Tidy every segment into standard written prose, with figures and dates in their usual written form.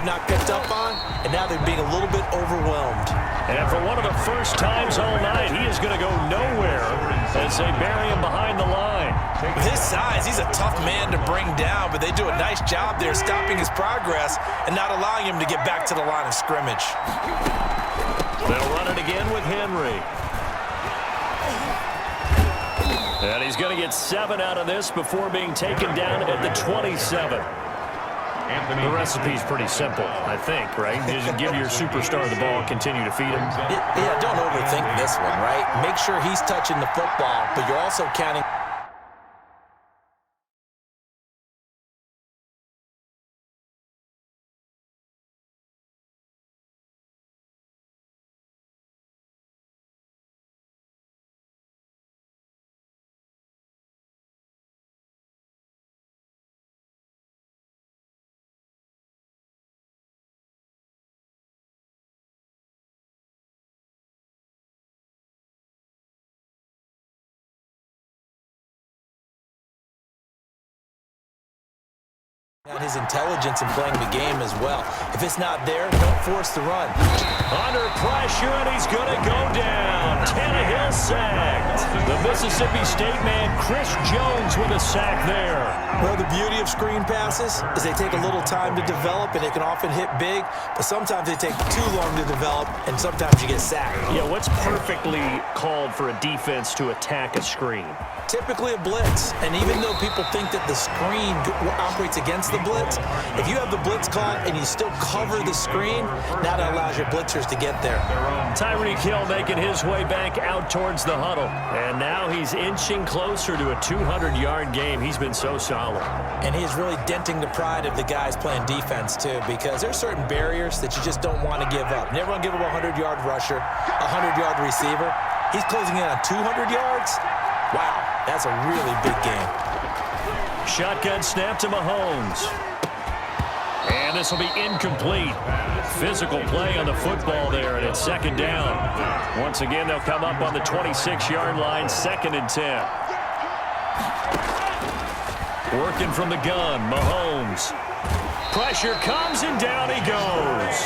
have not picked up on, and now they're being a little bit overwhelmed. And for one of the first times all night, he is going to go nowhere as they bury him behind the line. With his size, he's a tough man to bring down, but they do a nice job there stopping his progress and not allowing him to get back to the line of scrimmage. They'll run it again with Henry. And he's going to get 7 out of this before being taken down at the 27. The recipe's pretty simple, I think, right? Just give your superstar the ball, continue to feed him. Yeah, don't overthink this one, right? Make sure he's touching the football, but you're also counting. His intelligence in playing the game as well. If it's not there, don't force the run. Under pressure, and he's going to go down. Tannehill sacked. The Mississippi State man, Chris Jones, with a sack there. Well, the beauty of screen passes is they take a little time to develop, and they can often hit big, but sometimes they take too long to develop, and sometimes you get sacked. Yeah, what's perfectly called for a defense to attack a screen? Typically a blitz, and even though people think that the screen operates against the blitz, if you have the blitz caught and you still cover the screen, now that allows your blitzers to get there. Tyreek Hill making his way back out towards the huddle, and now he's inching closer to a 200-yard game. He's been so solid. And he's really denting the pride of the guys playing defense, too, because there's certain barriers that you just don't want to give up. Never want to give up a 100-yard rusher, a 100-yard receiver. He's closing in on 200 yards. Wow, that's a really big game. Shotgun snap to Mahomes. And this will be incomplete. Physical play on the football there, and it's second down. Once again, they'll come up on the 26-yard line, 2nd and 10. Working from the gun, Mahomes. Pressure comes, and down he goes.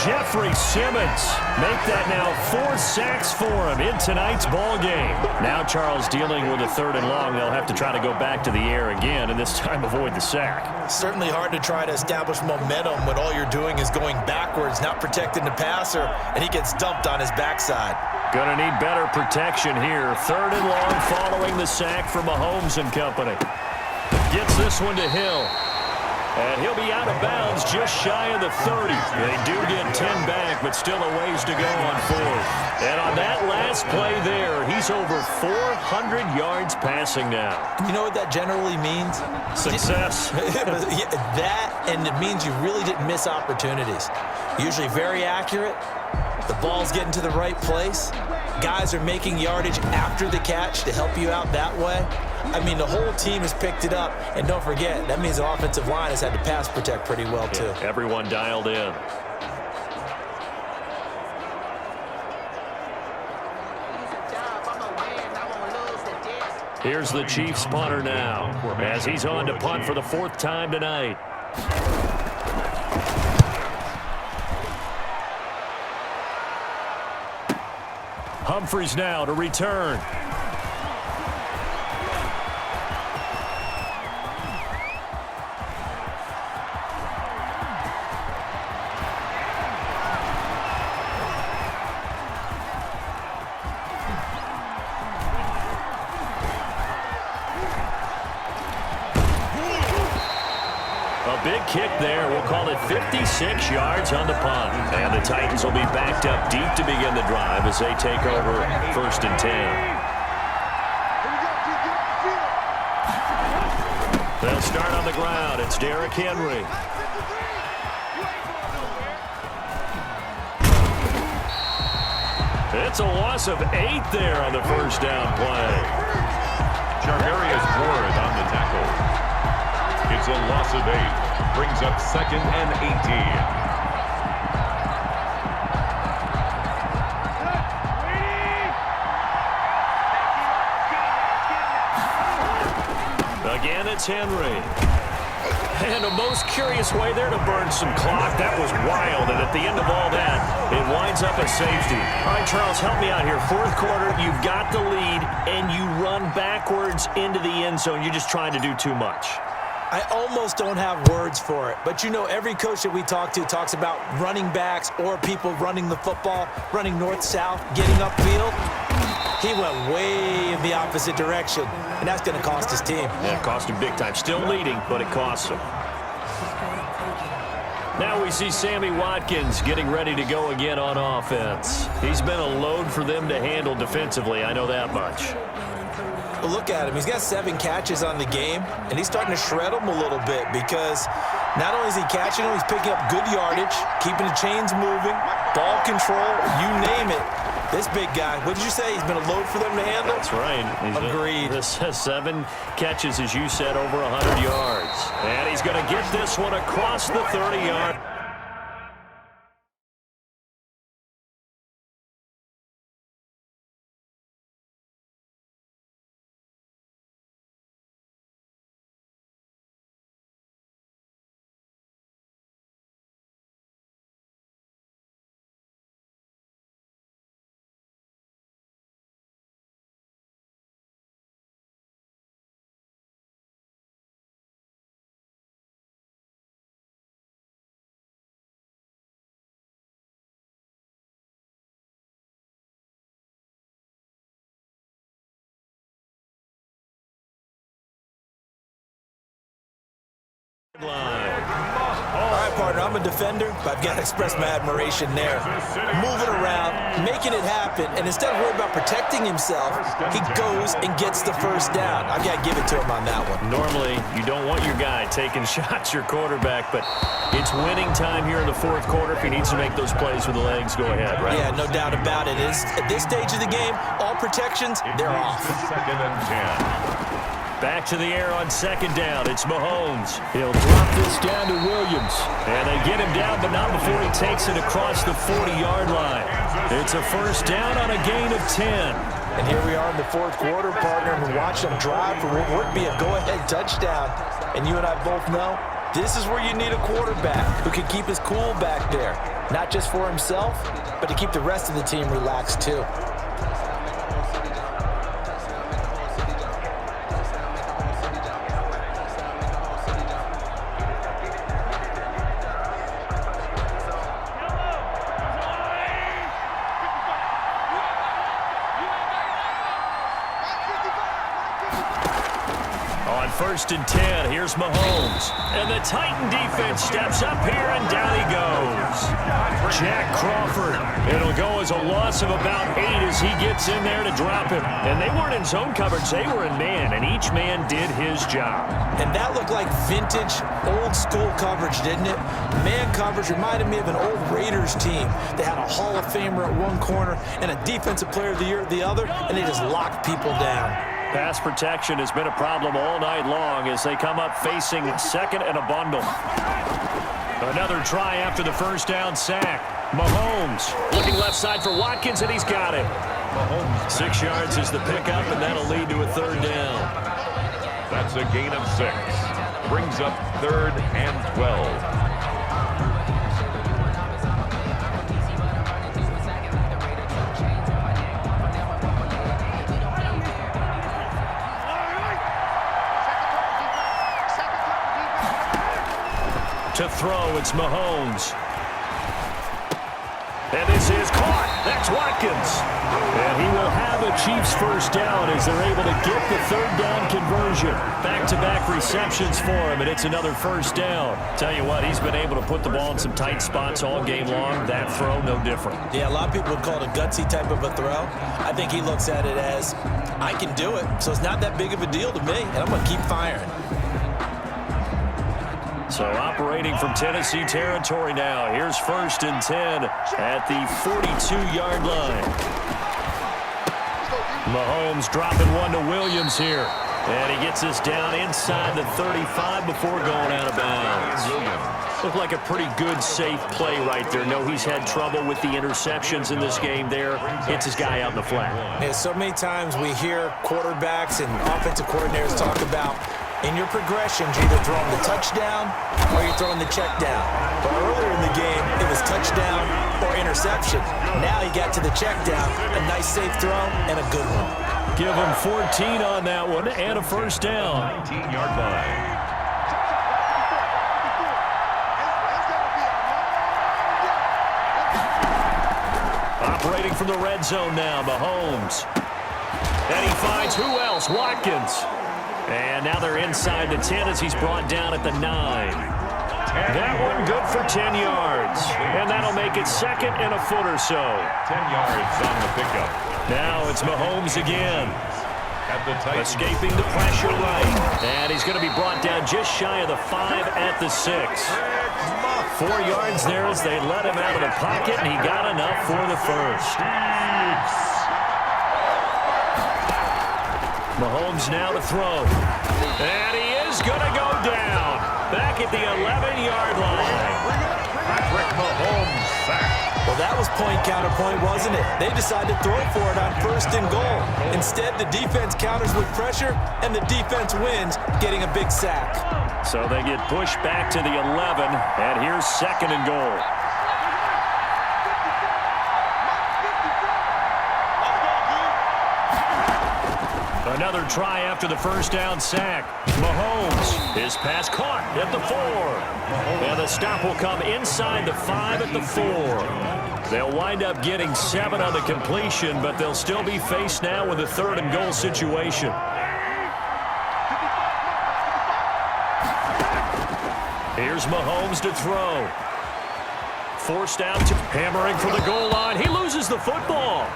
Jeffrey Simmons make that now 4 sacks for him in tonight's ball game. Now Charles dealing with a 3rd and long. They'll have to try to go back to the air again, and this time avoid the sack. Certainly hard to try to establish momentum when all you're doing is going backwards, not protecting the passer, and he gets dumped on his backside. Gonna need better protection here. 3rd and long following the sack from Mahomes and company. Gets this one to Hill. And he'll be out of bounds just shy of the 30. They do get 10 back, but still a ways to go on 4th. And on that last play there, he's over 400 yards passing now. You know what that generally means? Success. That, and it means you really didn't miss opportunities. Usually very accurate. The ball's getting to the right place. Guys are making yardage after the catch to help you out that way. I mean, the whole team has picked it up. And don't forget, that means the offensive line has had to pass protect pretty well, too. Yeah, everyone dialed in. Here's the Chiefs punter now, as he's on to punt for the 4th time tonight. Humphries now to return. Big kick there. We'll call it 56 yards on the punt. And the Titans will be backed up deep to begin the drive as they take over 1st and 10. They'll start on the ground. It's Derrick Henry. It's a loss of 8 there on the 1st down play. Charvarius Ward on the tackle. It's a loss of 8. Brings up 2nd and 18. Again, it's Henry. And a most curious way there to burn some clock. That was wild, and at the end of all that, it winds up a safety. All right, Charles, help me out here. Fourth quarter, you've got the lead, and you run backwards into the end zone. You're just trying to do too much. I almost don't have words for it. But, you know, every coach that we talk to talks about running backs or people running the football, running north-south, getting upfield. He went way in the opposite direction, and that's going to cost his team. Yeah, it cost him big time. Still leading, but it costs him. Now we see Sammy Watkins getting ready to go again on offense. He's been a load for them to handle defensively, I know that much. Well, look at him. He's got 7 catches on the game, and he's starting to shred them a little bit because not only is he catching them, he's picking up good yardage, keeping the chains moving, ball control, you name it. This big guy, what did you say? He's been a load for them to handle? That's right. Agreed. This has 7 catches, as you said, over 100 yards. And he's going to get this one across the 30-yard. All right, partner, I'm a defender, but I've got to express my admiration there. Moving around, making it happen, and instead of worrying about protecting himself, he goes and gets the first down. I've got to give it to him on that one. Normally, you don't want your guy taking shots, your quarterback, but it's winning time here in the fourth quarter. If he needs to make those plays with the legs, go ahead, right? Yeah, no doubt about it. At this stage of the game, all protections, they're off. Second and 10. Back to the air on second down. It's Mahomes. He'll drop this down to Williams. And they get him down, but not before he takes it across the 40-yard line. It's a first down on a gain of 10. And here we are in the fourth quarter, partner, and we watch them drive for what would be a go-ahead touchdown. And you and I both know this is where you need a quarterback who can keep his cool back there. Not just for himself, but to keep the rest of the team relaxed too. First and 10, here's Mahomes. And the Titan defense steps up here, and down he goes. Jack Crawford. It'll go as a loss of about 8 as he gets in there to drop him. And they weren't in zone coverage, they were in man, and each man did his job. And that looked like vintage, old-school coverage, didn't it? Man coverage reminded me of an old Raiders team. They had a Hall of Famer at one corner and a Defensive Player of the Year at the other, and they just locked people down. Pass protection has been a problem all night long as they come up facing second and a bundle. Another try after the first down sack. Mahomes looking left side for Watkins, and he's got it. 6 yards is the pickup, and that'll lead to a third down. That's a gain of 6. Brings up third and 12. To throw, it's Mahomes. And this is caught. That's Watkins. And he will have a Chiefs first down as they're able to get the third down conversion. Back-to-back receptions for him, and it's another first down. Tell you what, he's been able to put the ball in some tight spots all game long. That throw, no different. Yeah, a lot of people would call it a gutsy type of a throw. I think he looks at it as, I can do it, so it's not that big of a deal to me, and I'm going to keep firing. So operating from Tennessee territory now. Here's first and 10 at the 42-yard line. Mahomes dropping one to Williams here. And he gets this down inside the 35 before going out of bounds. Looked like a pretty good, safe play right there. No, he's had trouble with the interceptions in this game there. Hits his guy out in the flat. Yeah, so many times we hear quarterbacks and offensive coordinators talk about In your progressions, you're either throwing the touchdown or you're throwing the check down. But earlier in the game, it was touchdown or interception. Now he got to the check down, a nice safe throw, and a good one. Give him 14 on that one and a first down. 19-yard line. Operating from the red zone now, Mahomes. And he finds who else? Watkins. And now they're inside the 10 as he's brought down at the 9. That one good for 10 yards. And that'll make it second and a foot or so. 10 yards on the pickup. Now it's Mahomes again. At the Titans. Escaping the pressure right. And he's going to be brought down just shy of the 5 at the 6. 4 yards there as they let him out of the pocket, and he got enough for the first. Mahomes now to throw. And he is going to go down. Back at the 11-yard line. Patrick Mahomes sacked. Well, that was point counterpoint, wasn't it? They decided to throw for it on 1st and goal. Instead, the defense counters with pressure, and the defense wins, getting a big sack. So they get pushed back to the 11, and here's 2nd and goal. Another try after the first down sack. Mahomes, his pass caught at the 4. And the stop will come inside the 5 at the 4. They'll wind up getting 7 on the completion, but they'll still be faced now with a 3rd and goal situation. Here's Mahomes to throw. Forced out to hammering for the goal line. He loses the football.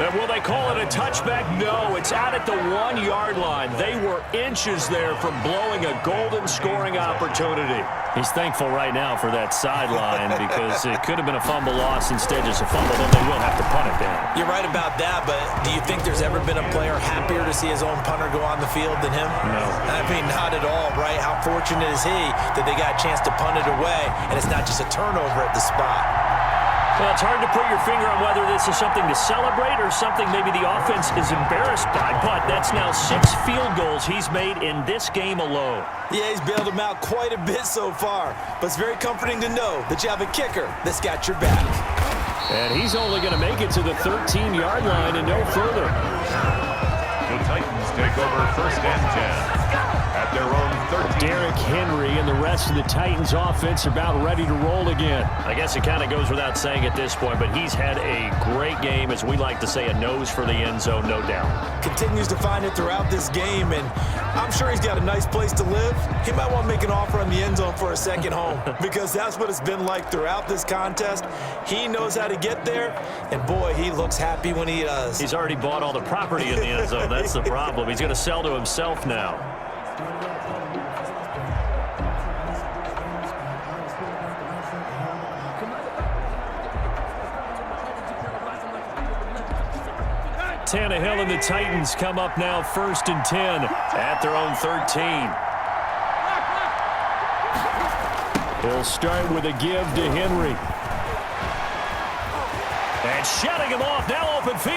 And will they call it a touchback? No, it's out at the 1-yard line. They were inches there from blowing a golden scoring opportunity. He's thankful right now for that sideline because it could have been a fumble loss, instead just a fumble, then they will have to punt it down. You're right about that, but do you think there's ever been a player happier to see his own punter go on the field than him? No. I mean, not at all, right? How fortunate is he that they got a chance to punt it away, and it's not just a turnover at the spot. Well, it's hard to put your finger on whether this is something to celebrate or something maybe the offense is embarrassed by, but that's now 6 field goals he's made in this game alone. Yeah, he's bailed them out quite a bit so far, but it's very comforting to know that you have a kicker that's got your back. And he's only going to make it to the 13-yard line and no further. The Titans take over 1st and 10. At their own 13. Derrick Henry and the rest of the Titans offense about ready to roll again. I guess it kind of goes without saying at this point, but he's had a great game, as we like to say, a nose for the end zone, no doubt. Continues to find it throughout this game, and I'm sure he's got a nice place to live. He might want to make an offer on the end zone for a second home because that's what it's been like throughout this contest. He knows how to get there, and boy, he looks happy when he does. He's already bought all the property in the end zone. That's the problem. He's going to sell to himself now. Tannehill and the Titans come up now 1st and 10 at their own 13. He'll start with a give to Henry. And shutting him off. Now open field.